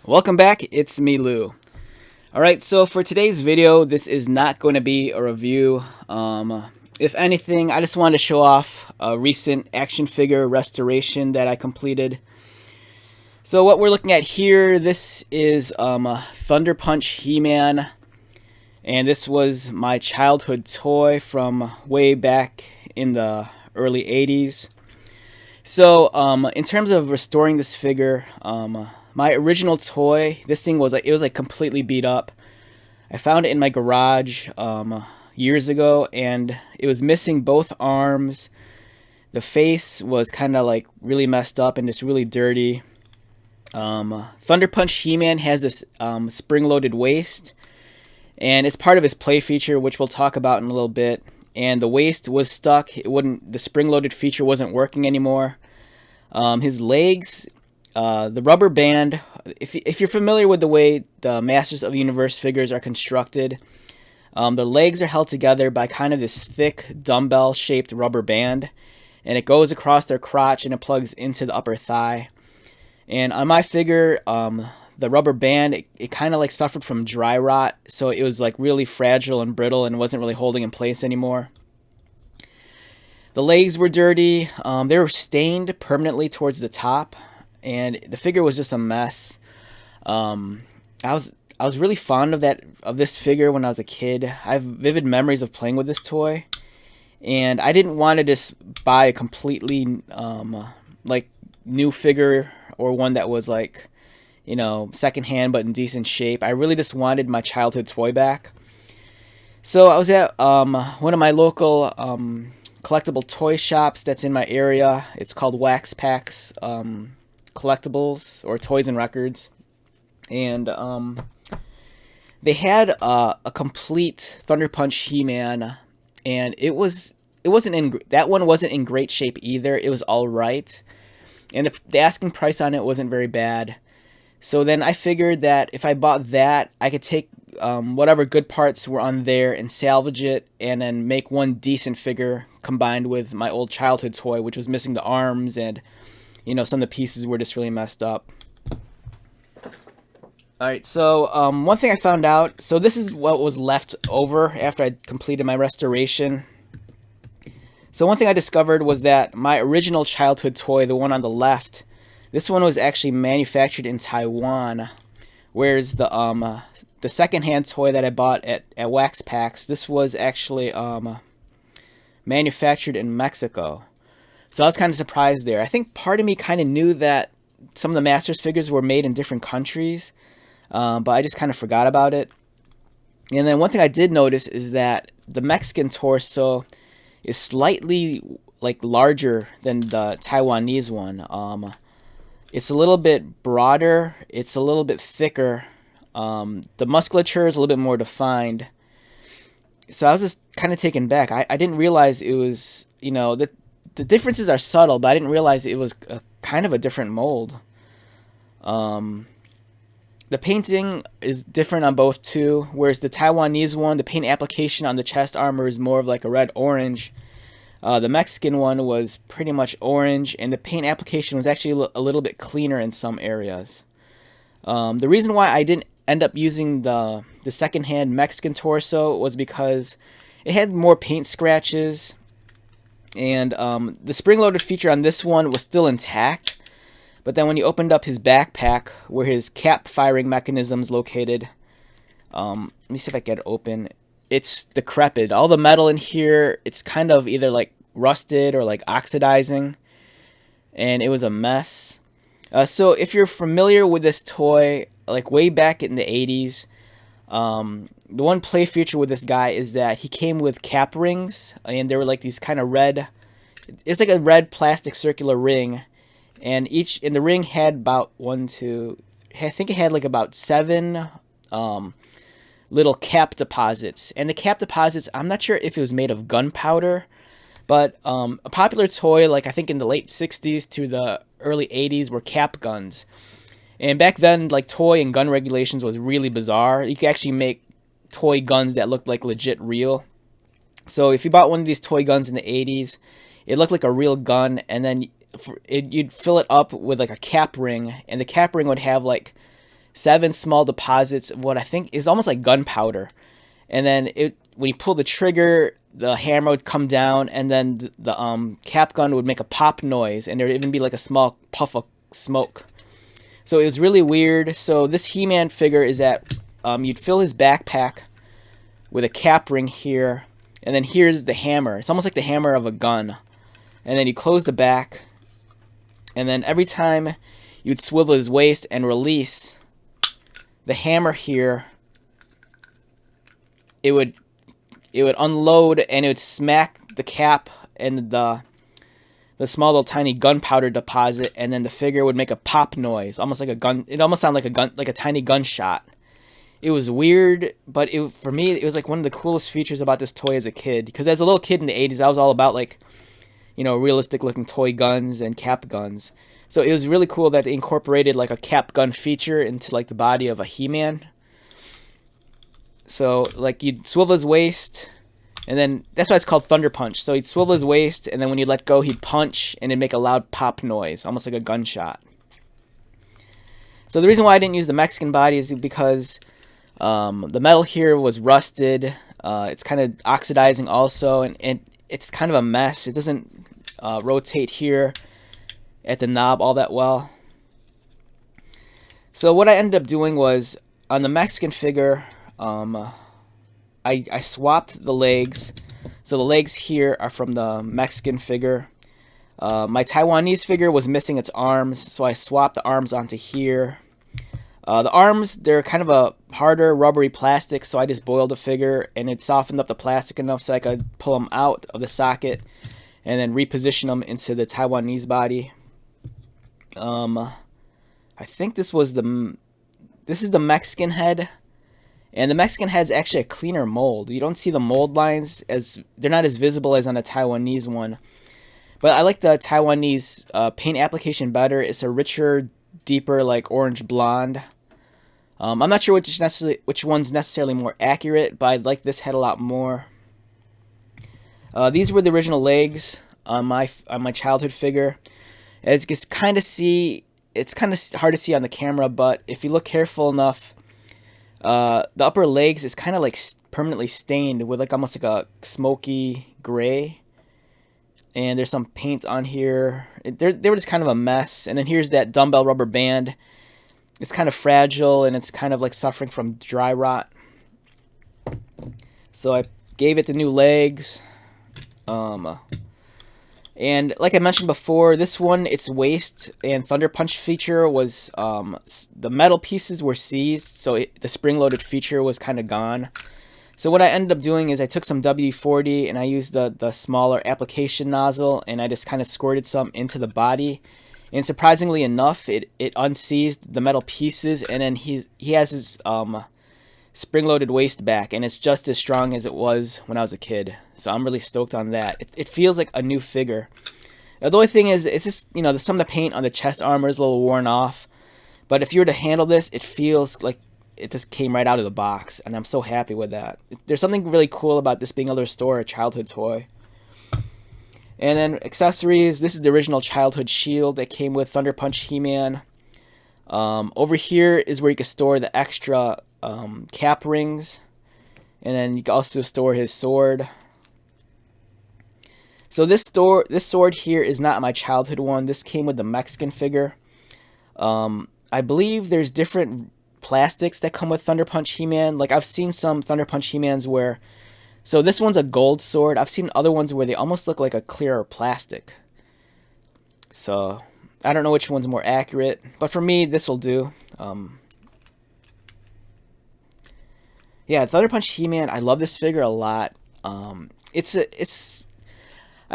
Welcome back, it's me, Lou. Alright, so for today's video, this is not going to be a review. If anything, I just wanted to show off a recent action figure restoration that I completed. So what we're looking at here, this is Thunder Punch He-Man. And this was my childhood toy from way back in the early 80s. So in terms of restoring this figure, my original toy, this thing was like completely beat up. I found it in my garage years ago, and it was missing both arms. The face was kind of like really messed up and just really dirty. Thunder Punch He-Man has this spring-loaded waist, and it's part of his play feature, which we'll talk about in a little bit. And the waist was stuck. The spring-loaded feature wasn't working anymore. His legs, the rubber band. If you're familiar with the way the Masters of the Universe figures are constructed, the legs are held together by kind of this thick dumbbell-shaped rubber band, and it goes across their crotch and it plugs into the upper thigh. And on my figure, the rubber band, it kind of like suffered from dry rot, so it was like really fragile and brittle and wasn't really holding in place anymore. The legs were dirty. They were stained permanently towards the top, and the figure was just a mess. I was really fond of this figure when I was a kid. I have vivid memories of playing with this toy, and I didn't want to just buy a completely like new figure or one that was like, you know, secondhand but in decent shape. I really just wanted my childhood toy back. So I was at one of my local collectible toy shops that's in my area. It's called Wax Packs Collectibles, or Toys and Records, and they had a complete Thunder Punch He-Man, and that one wasn't in great shape either. It was all right, and the asking price on it wasn't very bad. So then I figured that if I bought that, I could take whatever good parts were on there and salvage it, and then make one decent figure combined with my old childhood toy, which was missing the arms, and you know, some of the pieces were just really messed up. Alright, so one thing I found out, so this is what was left over after I completed my restoration. So one thing I discovered was that my original childhood toy, the one on the left, this one was actually manufactured in Taiwan, whereas the secondhand toy that I bought at Wax Packs, this was actually manufactured in Mexico. So I was kind of surprised there. I think part of me kind of knew that some of the Masters figures were made in different countries, but I just kind of forgot about it. And then one thing I did notice is that the Mexican torso is slightly like larger than the Taiwanese one. It's a little bit broader. It's a little bit thicker. The musculature is a little bit more defined. So I was just kind of taken back. I didn't realize it was, you know, the differences are subtle, but I didn't realize it was kind of a different mold. The painting is different on both too, whereas the Taiwanese one, the paint application on the chest armor is more of like a red-orange. The Mexican one was pretty much orange, and the paint application was actually a little bit cleaner in some areas. The reason why I didn't end up using the secondhand Mexican torso was because it had more paint scratches, and the spring-loaded feature on this one was still intact. But then when you opened up his backpack, where his cap firing mechanism is located, let me see if I can get it open. It's decrepit. All the metal in here, it's kind of either like rusted or like oxidizing, and it was a mess. So if you're familiar with this toy, like way back in the 80s, the one play feature with this guy is that he came with cap rings, and they were like these kind of red, it's like a red plastic circular ring, and the ring had about I think it had like about 7 little cap deposits. And the cap deposits, I'm not sure if it was made of gunpowder, but a popular toy, like I think in the late 60s to the early 80s, were cap guns. And back then, like, toy and gun regulations was really bizarre. You could actually make toy guns that looked like legit real. So if you bought one of these toy guns in the 80s, it looked like a real gun, and then you'd fill it up with like a cap ring, and the cap ring would have like 7 small deposits of what I think is almost like gunpowder. And then when you pull the trigger, the hammer would come down, and then the cap gun would make a pop noise, and there would even be like a small puff of smoke. So it was really weird. So this He-Man figure is that you'd fill his backpack with a cap ring here, and then here's the hammer. It's almost like the hammer of a gun. And then you close the back, and then every time you'd swivel his waist and release the hammer here, it would unload, and it would smack the cap and the small little tiny gunpowder deposit, and then the figure would make a pop noise, almost like a gun. It almost sounded like a gun, like a tiny gunshot. It was weird, but for me, it was like one of the coolest features about this toy as a kid. Because as a little kid in the 80s, I was all about, like, you know, realistic looking toy guns and cap guns. So it was really cool that they incorporated like a cap gun feature into like the body of a He-Man. So like you'd swivel his waist, and then that's why it's called Thunder Punch. So he'd swivel his waist, and then when you let go, he'd punch, and it'd make a loud pop noise, almost like a gunshot. So the reason why I didn't use the Mexican body is because the metal here was rusted. It's kind of oxidizing also, and it's kind of a mess. It doesn't rotate here at the knob all that well. So what I ended up doing was, on the Mexican figure, I swapped the legs. So the legs here are from the Mexican figure. My Taiwanese figure was missing its arms, so I swapped the arms onto here. The arms, they're kind of a harder rubbery plastic, so I just boiled the figure, and it softened up the plastic enough so I could pull them out of the socket and then reposition them into the Taiwanese body. I think this is the Mexican head, and the Mexican head's actually a cleaner mold. You don't see the mold lines, they're not as visible as on the Taiwanese one. But I like the Taiwanese paint application better. It's a richer, deeper, like orange blonde. I'm not sure which one's necessarily more accurate, but I like this head a lot more. These were the original legs on my childhood figure. As you can kind of see, it's kind of hard to see on the camera, but if you look careful enough, the upper legs is kind of like permanently stained with like almost like a smoky gray. And there's some paint on here. They were just kind of a mess. And then here's that dumbbell rubber band. It's kind of fragile, and it's kind of like suffering from dry rot. So I gave it the new legs. And like I mentioned before, this one, its waist and Thunder Punch feature was, the metal pieces were seized, so the spring-loaded feature was kind of gone. So what I ended up doing is I took some WD-40 and I used the smaller application nozzle, and I just kind of squirted some into the body. And surprisingly enough, it unseized the metal pieces, and then he has his spring-loaded waist back, and it's just as strong as it was when I was a kid. So I'm really stoked on that. It feels like a new figure. The only thing is, it's just, you know, some of the paint on the chest armor is a little worn off. But if you were to handle this, it feels like it just came right out of the box, and I'm so happy with that. There's something really cool about this being able to restore a childhood toy. And then accessories, this is the original childhood shield that came with Thunder Punch He-Man. Over here is where you can store the extra cap rings, and then you can also store his sword. So this sword here is not my childhood one. This came with the Mexican figure. I believe there's different plastics that come with Thunder Punch He-Man. Like, I've seen some Thunder Punch He-Mans where, so this one's a gold sword. I've seen other ones where they almost look like a clear plastic. So I don't know which one's more accurate, but for me, this will do. Yeah, Thunder Punch He-Man, I love this figure a lot. I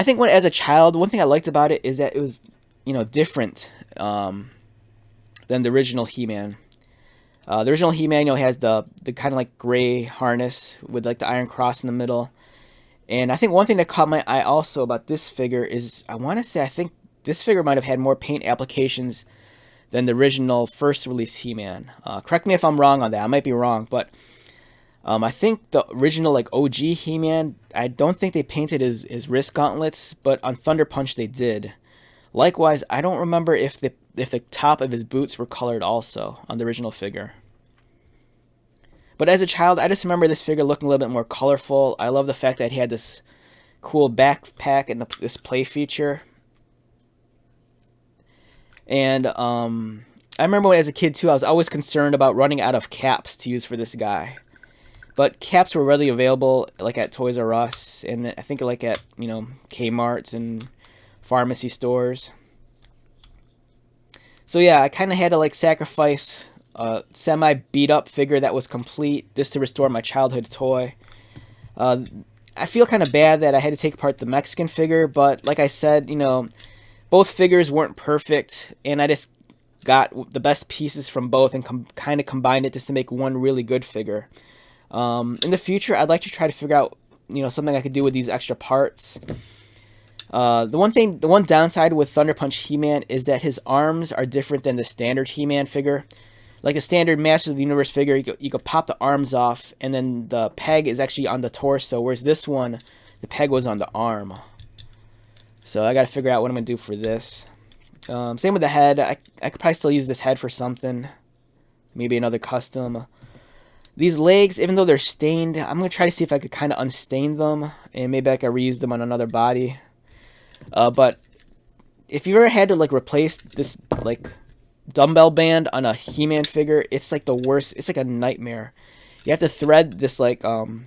think as a child, one thing I liked about it is that it was, you know, different than the original He-Man. The original He-Man, you know, has the kind of like gray harness with like the Iron Cross in the middle. And I think one thing that caught my eye also about this figure is, I want to say, I think this figure might have had more paint applications than the original first release He-Man. Correct me if I'm wrong on that. I might be wrong, but I think the original like OG He-Man, I don't think they painted his wrist gauntlets, but on Thunder Punch they did. Likewise, I don't remember if if the top of his boots were colored also on the original figure. But as a child, I just remember this figure looking a little bit more colorful. I love the fact that he had this cool backpack and this play feature. And I remember as a kid too, I was always concerned about running out of caps to use for this guy. But caps were readily available, like at Toys R Us, and I think like at, you know, Kmart's and pharmacy stores. So yeah, I kind of had to like sacrifice a semi beat up figure that was complete just to restore my childhood toy. I feel kind of bad that I had to take apart the Mexican figure, but like I said, you know, both figures weren't perfect, and I just got the best pieces from both and kind of combined it just to make one really good figure. In the future, I'd like to try to figure out, you know, something I could do with these extra parts. The one downside with Thunder Punch He-Man is that his arms are different than the standard He-Man figure. Like a standard Masters of the Universe figure, you could pop the arms off, and then the peg is actually on the torso, whereas this one, the peg was on the arm. So I got to figure out what I'm going to do for this. Same with the head. I could probably still use this head for something. Maybe another custom. These legs, even though they're stained, I'm going to try to see if I could kind of unstain them, and maybe I could reuse them on another body. But if you ever had to like replace this like dumbbell band on a He-Man figure, it's like the worst. It's like a nightmare. You have to thread this like you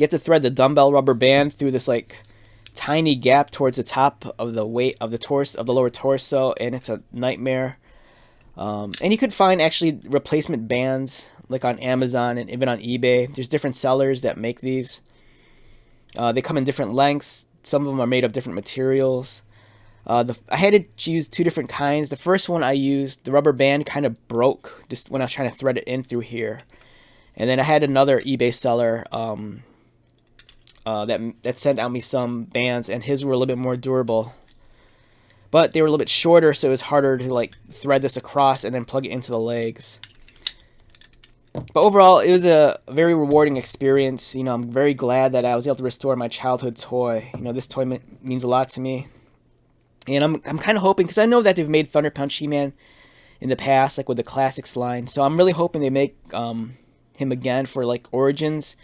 have to thread the dumbbell rubber band through this like tiny gap towards the top of the weight of the torso, of the lower torso, and it's a nightmare. And you could find actually replacement bands like on Amazon and even on eBay. There's different sellers that make these. They come in different lengths. Some of them are made of different materials. I had to use two different kinds. The first one I used, the rubber band kind of broke just when I was trying to thread it in through here. And then I had another eBay seller that sent out me some bands, and his were a little bit more durable. But they were a little bit shorter, so it was harder to like thread this across and then plug it into the legs. But overall, it was a very rewarding experience. You know, I'm very glad that I was able to restore my childhood toy. You know, this toy means a lot to me. And I'm kind of hoping, because I know that they've made Thunder Punch He-Man in the past, like with the Classics line. So I'm really hoping they make him again for like Origins.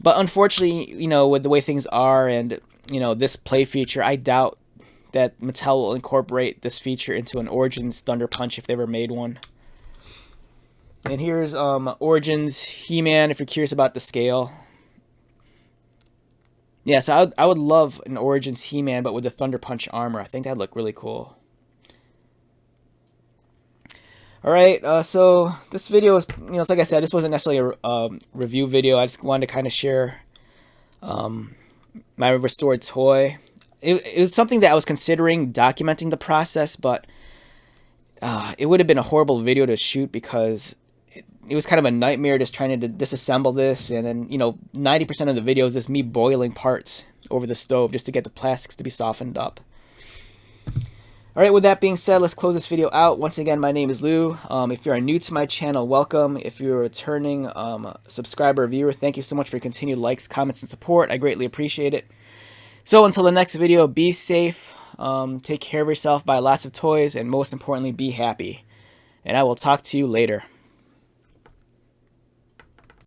But unfortunately, you know, with the way things are and, you know, this play feature, I doubt that Mattel will incorporate this feature into an Origins Thunder Punch if they ever made one. And here's Origins He-Man, if you're curious about the scale. Yeah, so I would love an Origins He-Man, but with the Thunder Punch armor. I think that'd look really cool. Alright, so this video is, you know, it's like I said, this wasn't necessarily a review video. I just wanted to kind of share my restored toy. It was something that I was considering documenting the process, but it would have been a horrible video to shoot because it was kind of a nightmare just trying to disassemble this, and then, you know, 90% of the video is just me boiling parts over the stove just to get the plastics to be softened up. Alright, with that being said, let's close this video out. Once again, my name is Lou. If you are new to my channel, welcome. If you're a returning subscriber or viewer, thank you so much for your continued likes, comments, and support. I greatly appreciate it. So until the next video, be safe, take care of yourself, buy lots of toys, and most importantly, be happy. And I will talk to you later.